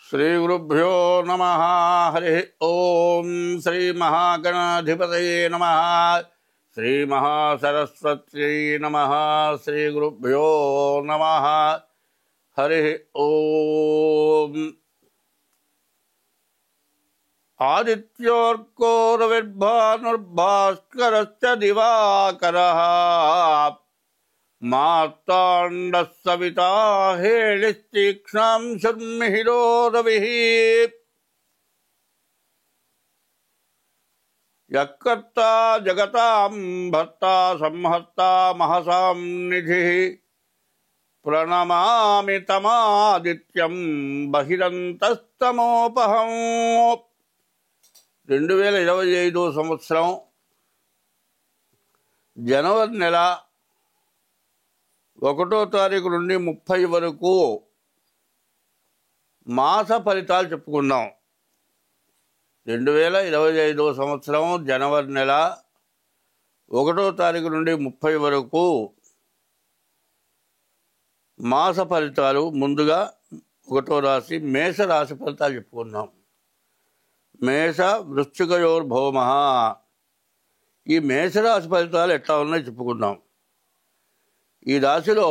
श्रीगुरुभ्यो नमः। हरि ओम। श्री महागणाधिपतये नमः। श्री महासरस्वत्यै नमः। श्रीगुरुभ्यो नमः। हरि ओम। आदित्योर्को रविर्भानुर्भास्करश्च दिवाकरः मार्ताण्डः सविता हेलिस्तीक्ष्णं शर्मिहिरो रविः यत्कर्ता जगतां भर्ता संहर्ता महसां निधिः प्रणमामि तमादित्यं बहिरन्तस्तमोपहं। 2025 సంవత్సరం జనవరి నెల 1వ తారీఖు నుండి 30 వరకు మాస ఫలితాలు చెప్పుకుందాం. 2025 సంవత్సరం జనవరి నెల 1వ తారీఖు నుండి 30 వరకు మాస ఫలితాలు. ముందుగా 1వ రాశి మేష రాశి ఫలితాలు చెప్పుకుందాం. మేష వృశ్చికయోర్భౌమః. ఈ మేషరాశి ఫలితాలు ఎట్లా ఉన్నాయో చెప్పుకుందాం. ఈ రాశిలో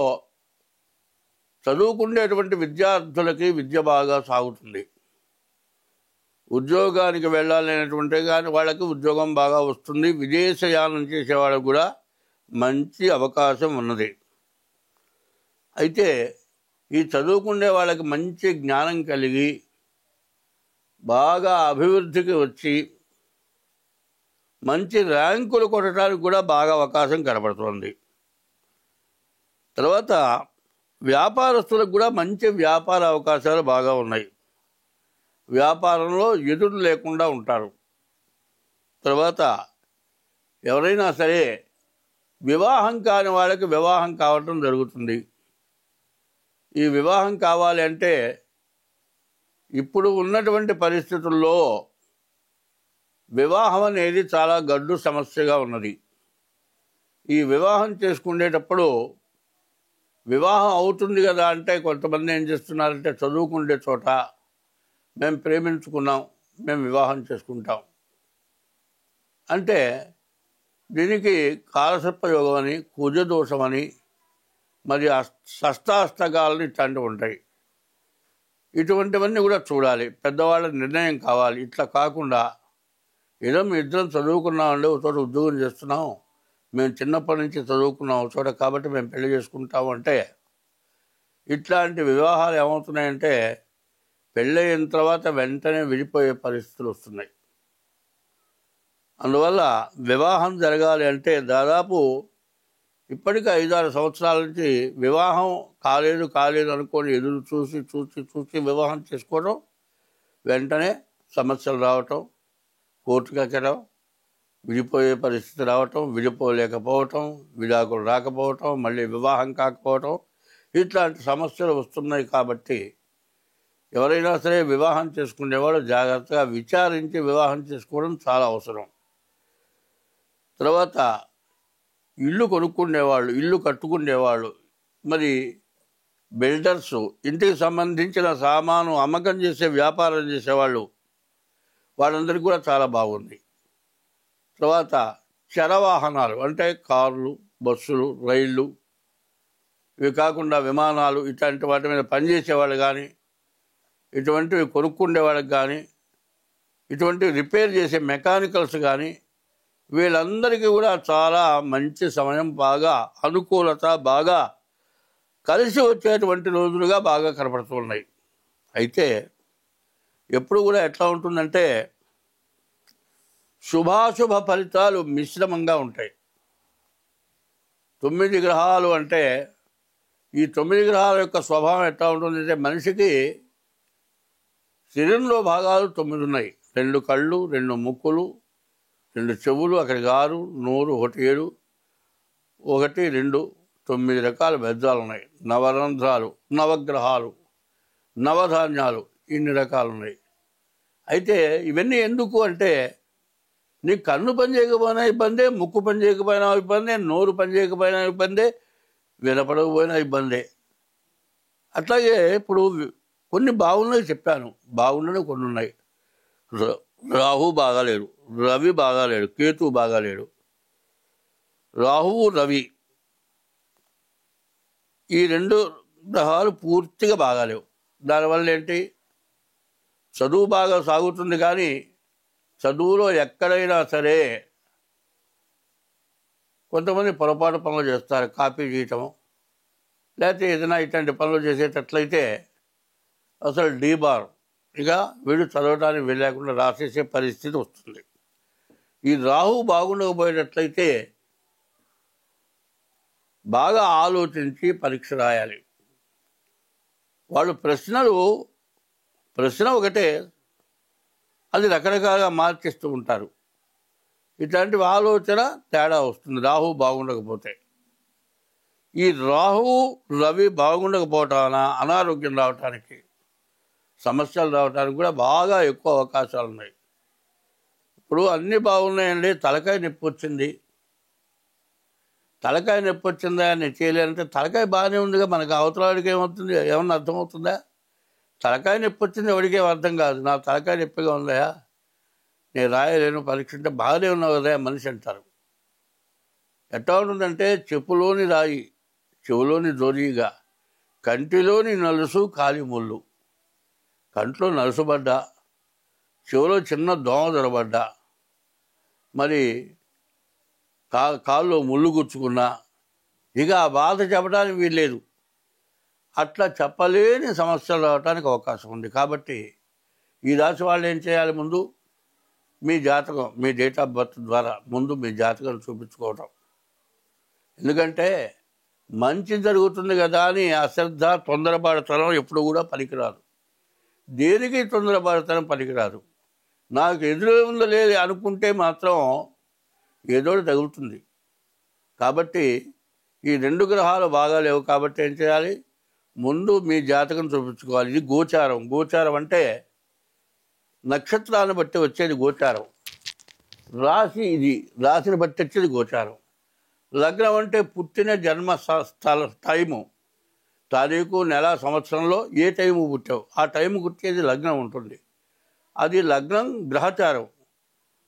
చదువుకునేటువంటి విద్యార్థులకి విద్య బాగా సాగుతుంది. ఉద్యోగానికి వెళ్ళాలనేటువంటి కానీ వాళ్ళకి ఉద్యోగం బాగా వస్తుంది. విదేశయానం చేసే వాళ్ళకు కూడా మంచి అవకాశం ఉన్నది. అయితే ఈ చదువుకునే వాళ్ళకి మంచి జ్ఞానం కలిగి బాగా అభివృద్ధికి వచ్చి మంచి ర్యాంకులు కొట్టడానికి కూడా బాగా అవకాశం కనబడుతుంది. తర్వాత వ్యాపారస్తులకు కూడా మంచి వ్యాపార అవకాశాలు బాగా ఉన్నాయి. వ్యాపారంలో ఎదురు లేకుండా ఉంటారు. తర్వాత ఎవరైనా సరే వివాహం కాని వాళ్ళకి వివాహం కావటం జరుగుతుంది. ఈ వివాహం కావాలి అంటే ఇప్పుడు ఉన్నటువంటి పరిస్థితుల్లో వివాహం అనేది చాలా గడ్డు సమస్యగా ఉన్నది. ఈ వివాహం చేసుకునేటప్పుడు వివాహం అవుతుంది కదా అంటే కొంతమంది ఏం చేస్తున్నారంటే చదువుకునే చోట మేము ప్రేమించుకున్నాం, మేము వివాహం చేసుకుంటాం అంటే దీనికి కాలసర్పయోగం అని, కుజదోషం అని, మరి షష్టాష్టకాలని ఇట్లాంటివి ఉంటాయి. ఇటువంటివన్నీ కూడా చూడాలి. పెద్దవాళ్ళ నిర్ణయం కావాలి. ఇట్లా కాకుండా ఏదో మీ ఇద్దరం చదువుకున్నామండి, ఒక చోట ఉద్యోగం చేస్తున్నాం, మేము చిన్నప్పటి నుంచి చదువుకున్నాం ఒక చోట కాబట్టి మేము పెళ్లి చేసుకుంటాము అంటే ఇట్లాంటి వివాహాలు ఏమవుతున్నాయంటే పెళ్ళయిన తర్వాత వెంటనే విడిపోయే పరిస్థితులు వస్తున్నాయి. అందువల్ల వివాహం జరగాలి అంటే దాదాపు ఇప్పటికీ 5-6 సంవత్సరాల నుంచి వివాహం కాలేదు అనుకొని ఎదురు చూసి వివాహం చేసుకోవడం, వెంటనే సమస్యలు రావటం, కోర్టుకు ఎక్కడం, విడిపోయే పరిస్థితి రావటం, విడిపోలేకపోవటం, విడాకులు రాకపోవటం, మళ్ళీ వివాహం కాకపోవటం, ఇట్లాంటి సమస్యలు వస్తున్నాయి. కాబట్టి ఎవరైనా సరే వివాహం చేసుకునేవాళ్ళు జాగ్రత్తగా విచారించి వివాహం చేసుకోవడం చాలా అవసరం. తర్వాత ఇల్లు కొనుక్కునేవాళ్ళు, ఇల్లు కట్టుకునేవాళ్ళు, మరి బిల్డర్సు, ఇంటికి సంబంధించిన సామాను అమ్మకం చేసే వ్యాపారం చేసేవాళ్ళు, వాళ్ళందరికీ కూడా చాలా బాగుంది. తర్వాత చరవాహనాలు అంటే కార్లు, బస్సులు, రైళ్ళు, ఇవి కాకుండా విమానాలు, ఇట్లాంటి వాటి మీద పనిచేసేవాళ్ళు కానీ, ఇటువంటివి కొనుక్కునే వాళ్ళకి కానీ, ఇటువంటి రిపేర్ చేసే మెకానికల్స్ కానీ, వీళ్ళందరికీ కూడా చాలా మంచి సమయం, బాగా అనుకూలత, బాగా కలిసి వచ్చేటువంటి రోజులుగా బాగా కనపడుతున్నాయి. అయితే ఎప్పుడు కూడా ఎట్లా ఉంటుందంటే శుభాశుభ ఫలితాలు మిశ్రమంగా ఉంటాయి. 9 గ్రహాలు అంటే ఈ 9 గ్రహాల యొక్క స్వభావం ఎట్లా ఉంటుందంటే మనిషికి శరీరంలో భాగాలు 9 ఉన్నాయి. 2 కళ్ళు, 2 ముక్కులు, 2 చెవులు, అక్కడికి 6, నోరు 1, 7, 1, 2, 9 రకాల బెజ్జాలు ఉన్నాయి. నవరంధ్రాలు, నవగ్రహాలు, నవధాన్యాలు, ఇన్ని రకాలు ఉన్నాయి. అయితే ఇవన్నీ ఎందుకు అంటే నీ కన్ను పని చేయకపోయినా ఇబ్బందే, ముక్కు పని చేయకపోయినా ఇబ్బందే, నోరు పని చేయకపోయినా ఇబ్బందే, వినపడకపోయినా ఇబ్బందే. అట్లాగే ఇప్పుడు కొన్ని బాగున్నాయి చెప్పాను, బాగుండని కొన్ని ఉన్నాయి. రాహు బాగాలేడు, రవి బాగాలేడు, కేతు బాగాలేడు. రాహువు రవి ఈ రెండు గ్రహాలు పూర్తిగా బాగాలేవు. దానివల్ల ఏంటి, చదువు బాగా సాగుతుంది కానీ చదువులో ఎక్కడైనా సరే కొంతమంది పొరపాటు పనులు చేస్తారు, కాపీ చేయటం లేకపోతే ఏదైనా ఇట్లాంటి పనులు చేసేటట్లయితే అసలు డీబార్ ఇక వీడు చదవడానికి వెళ్ళకుండా రాసేసే పరిస్థితి వస్తుంది. ఈ రాహు బాగుండకపోయేటట్లయితే బాగా ఆలోచించి పరీక్ష రాయాలి. వాళ్ళు ప్రశ్న ఒకటే, అది రకరకాలుగా మార్చేస్తూ ఉంటారు. ఇట్లాంటి ఆలోచన తేడా వస్తుంది రాహు బాగుండకపోతే. ఈ రాహు రవి బాగుండకపోవటాన అనారోగ్యం రావటానికి, సమస్యలు రావడానికి కూడా బాగా ఎక్కువ అవకాశాలు ఉన్నాయి. ఇప్పుడు అన్నీ బాగున్నాయండి, తలకాయ నొప్పి వచ్చింది, తలకాయ నొప్పి వచ్చిందా అని చేయలేదంటే తలకాయ బాగానే ఉందిగా, మనకు అవతలాడికి ఏమవుతుంది, ఏమన్నా అర్థమవుతుందా? తలకాయ నొప్పి వచ్చింది ఎవరికేం అర్థం కాదు. నా తలకాయ నొప్పిగా ఉందా, నేను రాయలేను పరీక్ష అంటే బాగానే ఉన్నావు కదా మనిషి అంటారు. ఎట్లా ఉంటుందంటే చెప్పులోని రాయి చెవులోని జోరీగా, కంటిలోని నలుసు కాలి ముళ్ళు. కంట్లో నలుసుబడ్డా, చెవులో చిన్న దోమ దొరబడ్డా, మరి కాల్లో ముళ్ళు గుచ్చుకున్నా ఇక ఆ బాధ చెప్పడానికి వీల్లేదు. అట్లా చెప్పలేని సమస్యలు రావడానికి అవకాశం ఉంది. కాబట్టి ఈ రాశి వాళ్ళు ఏం చేయాలి, ముందు మీ జాతకం, మీ డేట్ ఆఫ్ బర్త్ ద్వారా ముందు మీ జాతకం చూపించుకోవటం. ఎందుకంటే మంచి జరుగుతుంది కదా అని అశ్రద్ధ, తొందరపాటుతనం ఎప్పుడు కూడా పనికిరాదు. దేనికి తొందరపాటుతనం పనికిరాదు. నాకు ఎదురు ఉందో లేదు అనుకుంటే మాత్రం ఏదో తగులుతుంది. కాబట్టి ఈ రెండు గ్రహాలు బాగాలేవు. కాబట్టి ఏం చేయాలి, ముందు మీ జాతకం చూపించుకోవాలి. ఇది గోచారం. గోచారం అంటే నక్షత్రాన్ని బట్టి వచ్చేది గోచారం. రాశి ఇది, రాశిని బట్టి వచ్చేది గోచారం. లగ్నం అంటే పుట్టిన జన్మ టైము, తారీఖు, నెల, సంవత్సరంలో ఏ టైము పుట్టావు ఆ టైము గుర్తేది లగ్నం ఉంటుంది. అది లగ్నం గ్రహచారం,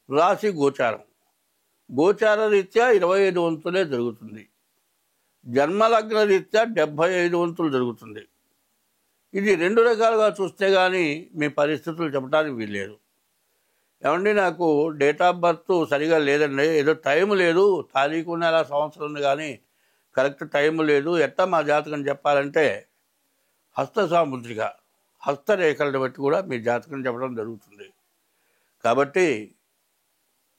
రాశి గోచారం. గోచార రీత్యా 25 వంతులే జరుగుతుంది. జన్మలగ్న రీత్యా 75 వంతులు జరుగుతుంది. ఇది రెండు రకాలుగా చూస్తే కానీ మీ పరిస్థితులు చెప్పడానికి వీల్లేదు. ఏమండి నాకు డేట్ ఆఫ్ బర్త్ సరిగా లేదండి, ఏదో టైం లేదు, తారీఖు నెల సంవత్సరం ఉంది కానీ కరెక్ట్ టైం లేదు, ఎట్టా మా జాతకం చెప్పాలంటే హస్త సాముద్రిక, హస్తరేఖలను బట్టి కూడా మీ జాతకం చెప్పడం జరుగుతుంది. కాబట్టి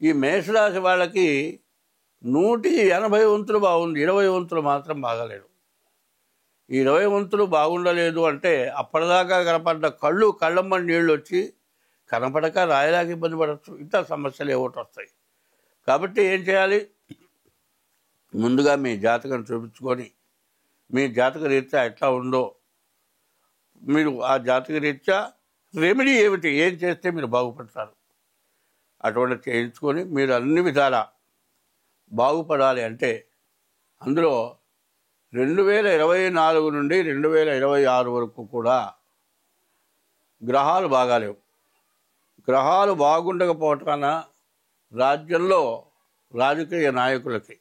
ఈ మేషరాశి వాళ్ళకి 180 వంతులు బాగుంది, 20 వంతులు మాత్రం బాగాలేదు. ఈ 20 వంతులు బాగుండలేదు అంటే అప్పటిదాకా కనపడ్డ కళ్ళమ్మ నీళ్ళు వచ్చి కనపడక రాయలాగా ఇబ్బంది పడవచ్చు. ఇట్లా సమస్యలు ఏవోటి వస్తాయి. కాబట్టి ఏం చేయాలి, ముందుగా మీ జాతకం చూపించుకొని మీ జాతక రీత్యా ఎట్లా ఉందో మీరు ఆ జాతక రీత్యా రెమెడీ ఏమిటి, ఏం చేస్తే మీరు బాగుపడతారు అటువంటి చేయించుకొని మీరు అన్ని విధాలా బాగుపడాలి. అంటే అందులో 2024 నుండి 2026 వరకు కూడా గ్రహాలు బాగాలేవు. గ్రహాలు బాగుండకపోవటాన రాజ్యంలో రాజకీయ నాయకులకి,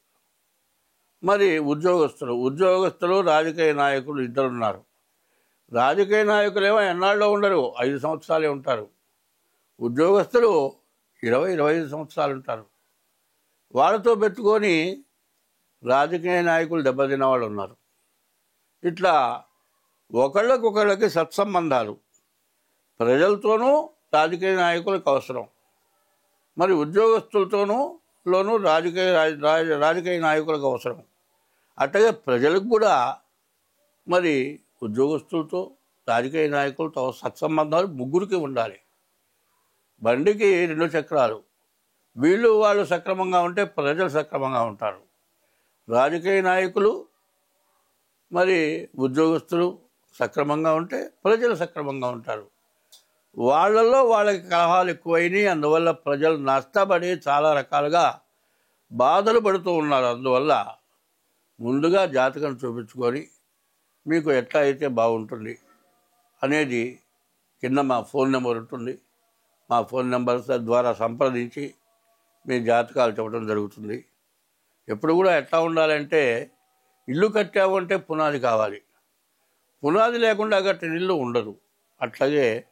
మరి ఉద్యోగస్తులు రాజకీయ నాయకులు ఇద్దరున్నారు. రాజకీయ నాయకులేమో ఎన్నాళ్ళలో ఉండరు, 5 సంవత్సరాలే ఉంటారు. ఉద్యోగస్తులు 20-25 సంవత్సరాలు ఉంటారు. వాళ్ళతో పెట్టుకొని రాజకీయ నాయకులు దెబ్బతిన్న వాళ్ళు ఉన్నారు. ఇట్లా ఒకళ్ళకొకళ్ళకి సత్సంబంధాలు ప్రజలతోనూ రాజకీయ నాయకులకు అవసరం, మరి ఉద్యోగస్తులతోనూ రాజకీయ నాయకులకు అవసరం. అట్లాగే ప్రజలకు కూడా మరి ఉద్యోగస్తులతో రాజకీయ నాయకులతో సత్సంబంధాలు ముగ్గురికి ఉండాలి. బండికి 2 చక్రాలు, వాళ్ళు సక్రమంగా ఉంటే ప్రజలు సక్రమంగా ఉంటారు. రాజకీయ నాయకులు మరి ఉద్యోగస్తులు సక్రమంగా ఉంటే ప్రజలు సక్రమంగా ఉంటారు. వాళ్ళకి కలహాలు ఎక్కువైనాయి. అందువల్ల ప్రజలు నష్టపడి చాలా రకాలుగా బాధలు పడుతూ ఉన్నారు. అందువల్ల ముందుగా జాతకం చూపించుకొని మీకు ఎట్లా అయితే బాగుంటుంది అనేది కింద మా ఫోన్ నెంబర్ ఉంటుంది. మా ఫోన్ నెంబర్ ద్వారా సంప్రదించి మీ జాతకాలు చెప్పడం జరుగుతుంది. ఎప్పుడు కూడా ఎట్లా ఉండాలంటే, ఇల్లు కట్టామంటే పునాది కావాలి. పునాది లేకుండా కట్టిన ఇల్లు ఉండదు. అట్లాగే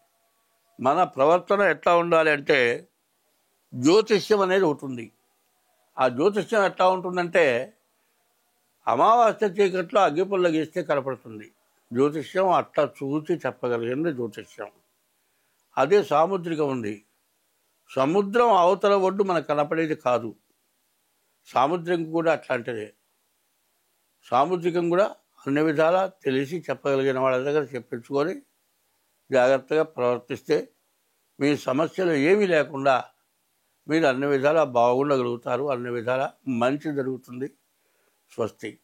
మన ప్రవర్తన ఎట్లా ఉండాలి అంటే, జ్యోతిష్యం అనేది ఒకటి ఉంది. ఆ జ్యోతిష్యం ఎట్లా ఉంటుందంటే, అమావాస్య చీకట్లో అగ్గిపుల్ల గీస్తే కనపడుతుంది. జ్యోతిష్యం అట్లా చూసి చెప్పగలిగింది జ్యోతిష్యం. అదే సాముద్రికం ఉంది. సముద్రం అవతల ఒడ్డు మనకు కనపడేది కాదు. సాముద్రికం కూడా అట్లాంటిదే. సాముద్రికం కూడా అన్ని విధాలా తెలిసి చెప్పగలిగిన వాళ్ళ దగ్గర చెప్పించుకొని జాగ్రత్తగా ప్రవర్తిస్తే మీ సమస్యలు ఏమీ లేకుండా మీరు అన్ని విధాలా బాగుండగలుగుతారు. అన్ని విధాలా మంచి జరుగుతుంది. స్వస్తి.